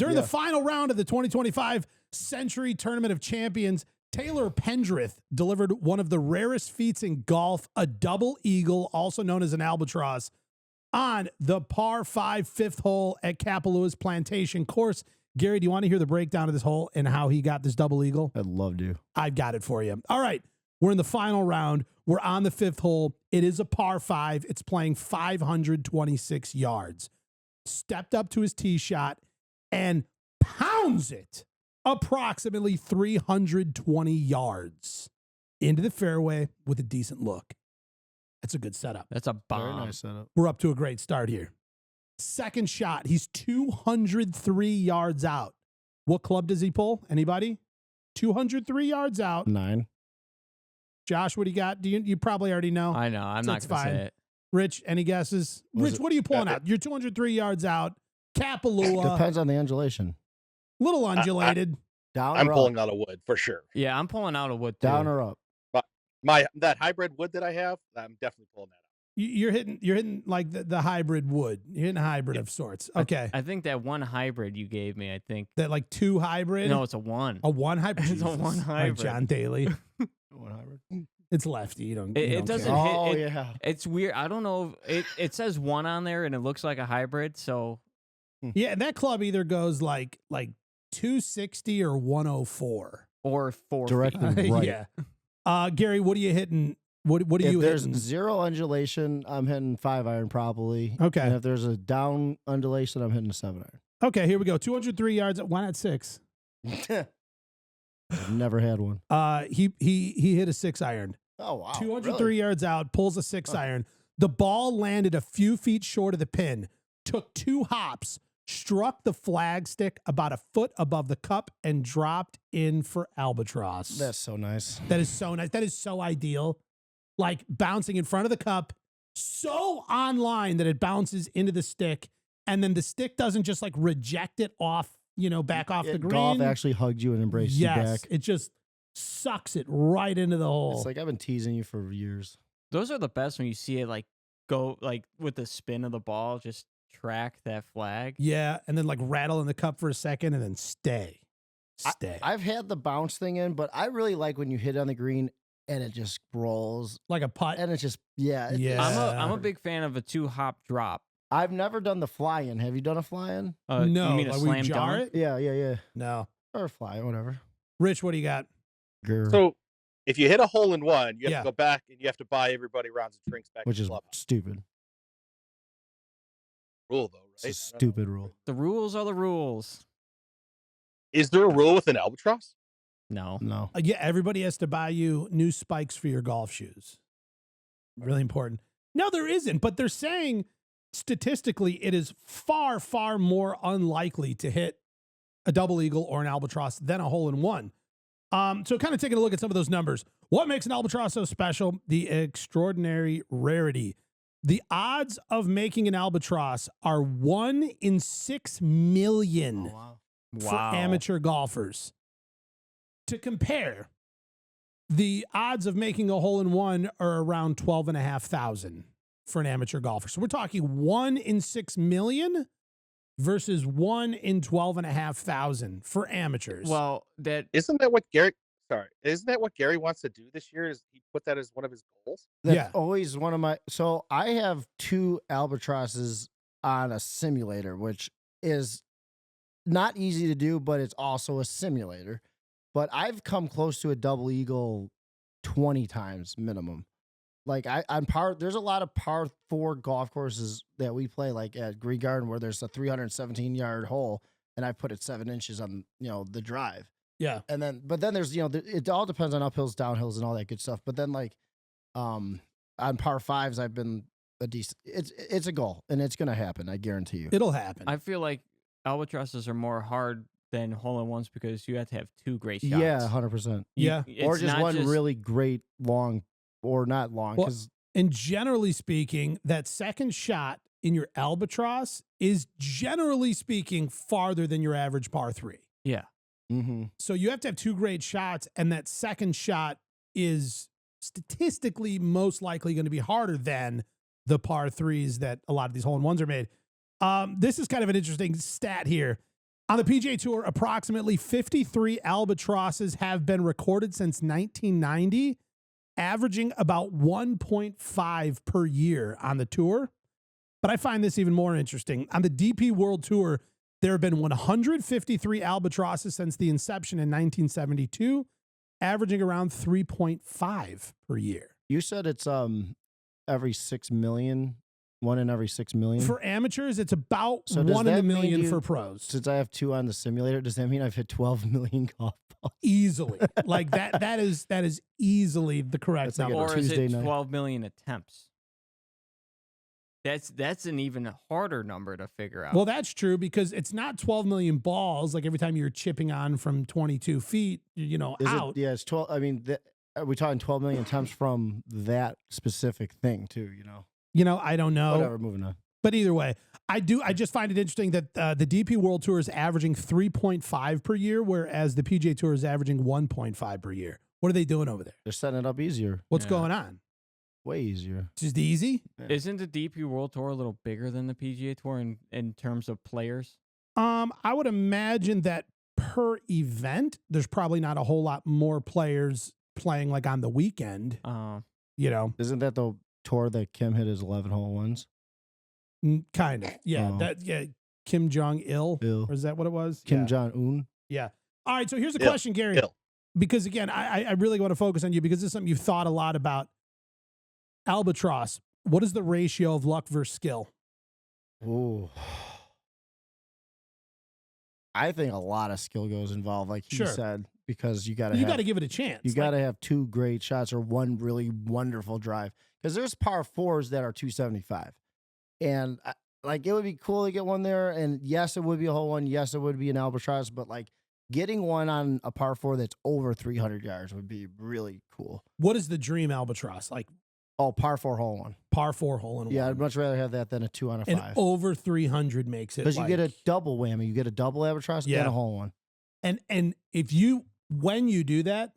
During the final round of the 2025 Sentry Tournament of Champions, Taylor Pendrith delivered one of the rarest feats in golf, a double eagle, also known as an albatross, on the par 5 fifth hole at Kapalua's Plantation Course. Gary, do you want to hear the breakdown of this hole and how he got this double eagle? I'd love to. I've got it for you. All right. We're in the final round. We're on the fifth hole. It is a par 5. It's playing 526 yards. Stepped up to his tee shot and pounds it approximately 320 yards into the fairway with a decent look. That's a good setup. That's a bomb. Very nice setup. We're up to a great start here. Second shot, he's 203 yards out. What club does he pull? Anybody? 203 yards out. 9. Josh, what do you got? You probably already know. I know. I'm not going to say it. Rich, any guesses? Rich, what are you pulling out? You're 203 yards out. Kapalua. Depends on the undulation. Little undulated. Down I'm or pulling up? out of wood for sure. Yeah, I'm pulling out of wood too. Down or up? That hybrid wood that I have, I'm definitely pulling that out. You're hitting like the hybrid wood. You're hitting a hybrid of sorts. Okay. I think that one hybrid you gave me, I think. That like 2 hybrid? No, it's a 1. A 1 hybrid? It's a 1 All right, hybrid. John Daly. 1 hybrid. It's lefty. You don't. It doesn't care. hit. Oh, yeah. It's weird. I don't know. It says 1 on there and it looks like a hybrid. So Yeah, and that club either goes like 260 or 104. or 4 Directly feet. right. Yeah. Gary, what are you hitting? What are If you there's hitting? 0 undulation, I'm hitting 5 iron probably. Okay. And if there's a down undulation, I'm hitting a 7 Okay, here we go. 203 yards. Why not 6? iron. I've never had one. He hit a 6 iron. Oh, wow. 203 Really? yards out, pulls a 6 iron. The ball landed a few feet short of the pin, took 2 hops, struck the flagstick about a foot above the cup, and dropped in for albatross. That's so nice. That is so nice. That is so ideal. Like bouncing in front of the cup, so online that it bounces into the stick, and then the stick doesn't just like reject it off, back off the green. Golf actually hugged you and embraced you back. It just sucks it right into the hole. It's like I've been teasing you for years. Those are the best when you see it like go like with the spin of the ball, just track that flag. Yeah, and then like rattle in the cup for a second and then stay. I've had the bounce thing in, but I really like when you hit it on the green and it just rolls. Like a putt. And it's just, Yeah. I'm a big fan of a 2-hop drop. I've never done the fly-in. Have you done a fly-in? No. You mean a Like we slam jar dunk? it? Yeah. No. Or fly, whatever. Rich, what do you got? Grr. So if you hit a hole in one, you have Yeah. to go back and you have to buy everybody rounds of drinks back. Which to is the club. stupid. Rule though, It's right? a stupid rule. The rules are the rules. Is there a rule with an albatross? No. No. Yeah, everybody has to buy you new spikes for your golf shoes. Really important. No, there isn't, but they're saying statistically it is far, far more unlikely to hit a double eagle or an albatross than a hole in one. So kind of taking a look at some of those numbers. What makes an albatross so special? The extraordinary rarity. The odds of making an albatross are 1 in 6 million wow. for amateur golfers. To compare, the odds of making a hole in one are around 12,500 for an amateur golfer. So we're talking 1 in 6 million versus 1 in 12,500 for amateurs. Well, Isn't that what Gary? Sorry, isn't that what Gary wants to do this year? Is he put that as one of his goals? That's Yeah. always one of my. So I have 2 albatrosses on a simulator, which is not easy to do, but it's also a simulator. But I've come close to a double eagle 20 times minimum. Like there's a lot of par 4 golf courses that we play, like at Green Garden, where there's a 317-yard hole, and I put it 7 inches on the drive. yeah. And then, but then there's, it all depends on uphills, downhills, and all that good stuff. But then, like, on par 5s, I've been a decent. It's a goal, and it's gonna happen. I guarantee you. It'll happen. I feel like albatrosses are more hard than hole-in-ones because you have to have 2 great shots. Yeah, 100%. Yeah. Or It's just not one really great long, or not long, Well, because And generally speaking, that second shot in your albatross is generally speaking farther than your average par 3. Yeah. So you have to have 2 great shots, and that second shot is statistically most likely going to be harder than the par 3s that a lot of these hole-in-ones are made. This is kind of an interesting stat here. On the PGA Tour, approximately 53 albatrosses have been recorded since 1990, averaging about 1.5 per year on the tour. But I find this even more interesting. On the DP World Tour, there have been 153 albatrosses since the inception in 1972, averaging around 3.5 per year. You said it's every 6 million, 1 in every 6 million. For amateurs, it's about So does 1 in a that mean million you- for pros. Since I have 2 on the simulator, does that mean I've hit 12 million golf balls? Easily. Like that is easily the correct That's like number. a Or is Tuesday it night. 12 million attempts? That's an even harder number to figure out. Well, that's true because it's not 12 million balls. Like every time you're chipping on from 22 feet, Is out. it? Yeah, it's 12. I mean, are we talking 12 million attempts from that specific thing too? I don't know. Whatever. Moving on. But either way, I just find it interesting that the DP World Tour is averaging 3.5 per year, whereas the PGA Tour is averaging 1.5 per year. What are they doing over there? They're setting it up easier. What's Yeah. going on? Way easier. Just easy? Isn't the DP World Tour a little bigger than the PGA Tour in terms of players? I would imagine that per event, there's probably not a whole lot more players playing like on the weekend. Isn't that the tour that Kim hit his 11-hole ones? Kind of. Yeah. Oh. Kim Jong-il. Il. Or is that what it was? Kim Yeah. Jong-un. Yeah. All right. So here's a Il. question, Gary. Il. Because again, I really want to focus on you because this is something you've thought a lot about. Albatross. What is the ratio of luck versus skill? Ooh. I think a lot of skill goes involved, like he Sure. said, because you got to You got to give it a chance. You got to have 2 great shots or 1 really wonderful drive. Because there's par 4s that are 275. And it would be cool to get one there. And yes, it would be a hole one. Yes, it would be an albatross. But getting one on a par 4 that's over 300 yards would be really cool. What is the dream albatross? Like Oh, par 4 hole one. par 4 hole in Yeah, one. I'd much rather have that than a 2 on a And 5. over 300 makes it. Because you get a like- double whammy. You get a double albatross Yeah. and a hole one. And when you do that,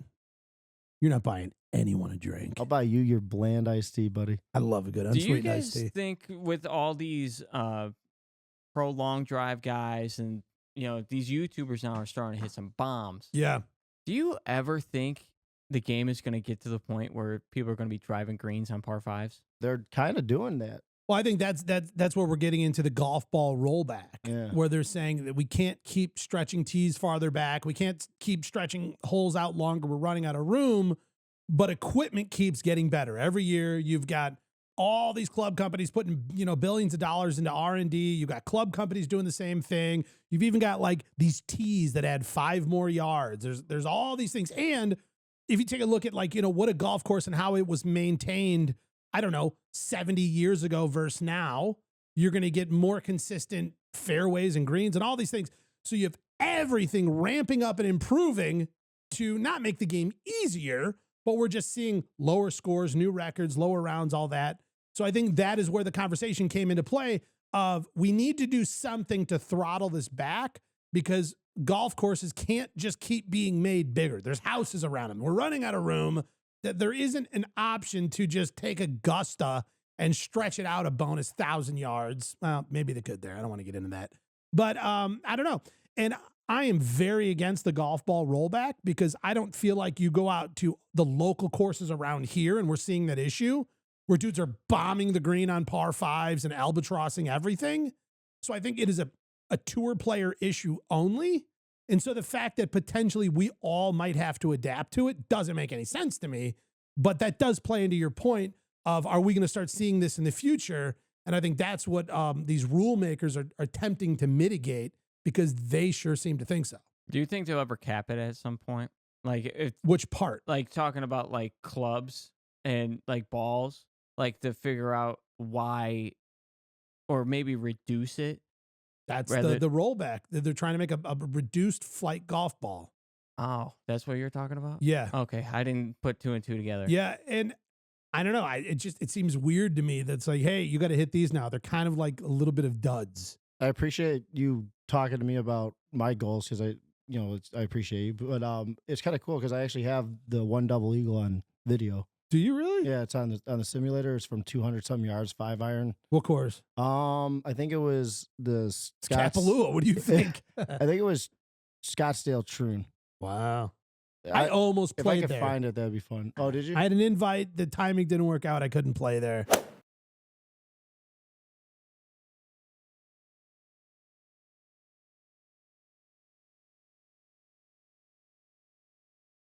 you're not buying anyone a drink. I'll buy you your bland iced tea, buddy. I love a good Do you unsweetened iced guys tea. think with all these pro long drive guys and these YouTubers now are starting to hit some bombs? Yeah. Do you ever think the game is going to get to the point where people are going to be driving greens on par 5s? They're kind of doing that. Well, I think that's where we're getting into the golf ball rollback, Yeah. where they're saying that we can't keep stretching tees farther back. We can't keep stretching holes out longer. We're running out of room, but equipment keeps getting better. Every year you've got all these club companies putting, billions of dollars into R&D. You've got club companies doing the same thing. You've even got these tees that add 5 more yards. There's all these things. And if you take a look at what a golf course and how it was maintained, I don't know, 70 years ago versus now, you're going to get more consistent fairways and greens and all these things. So you have everything ramping up and improving to not make the game easier, but we're just seeing lower scores, new records, lower rounds, all that. So I think that is where the conversation came into play of we need to do something to throttle this back because golf courses can't just keep being made bigger. There's houses around them. We're running out of room. That there isn't an option to just take Augusta and stretch it out a bonus 1,000 yards. Well, maybe they could there. I don't want to get into that. But I don't know. And I am very against the golf ball rollback because I don't feel like you go out to the local courses around here and we're seeing that issue where dudes are bombing the green on par 5s and albatrossing everything. So I think it is a tour player issue only. And so the fact that potentially we all might have to adapt to it doesn't make any sense to me. But that does play into your point of, are we going to start seeing this in the future? And I think that's what these rule makers are attempting to mitigate because they sure seem to think so. Do you think they'll ever cap it at some point? Which part? Talking about clubs and balls, to figure out why or maybe reduce it. That's the rollback. They're trying to make a reduced flight golf ball. Oh, that's what you're talking about? Yeah. Okay, I didn't put 2 and 2 together. Yeah, and I don't know. It seems weird to me that's hey, you got to hit these now. They're kind of like a little bit of duds. I appreciate you talking to me about my goals because I appreciate you, but it's kind of cool because I actually have the 1 double eagle on video. Do you really? Yeah, it's on the simulator. It's from 200 some yards, 5-iron. What course? I think it was the Kapalua. What do you think? I think it was Scottsdale Troon. Wow. I almost If I played could there. find it, that'd be fun. Oh, did you? I had an invite. The timing didn't work out. I couldn't play there.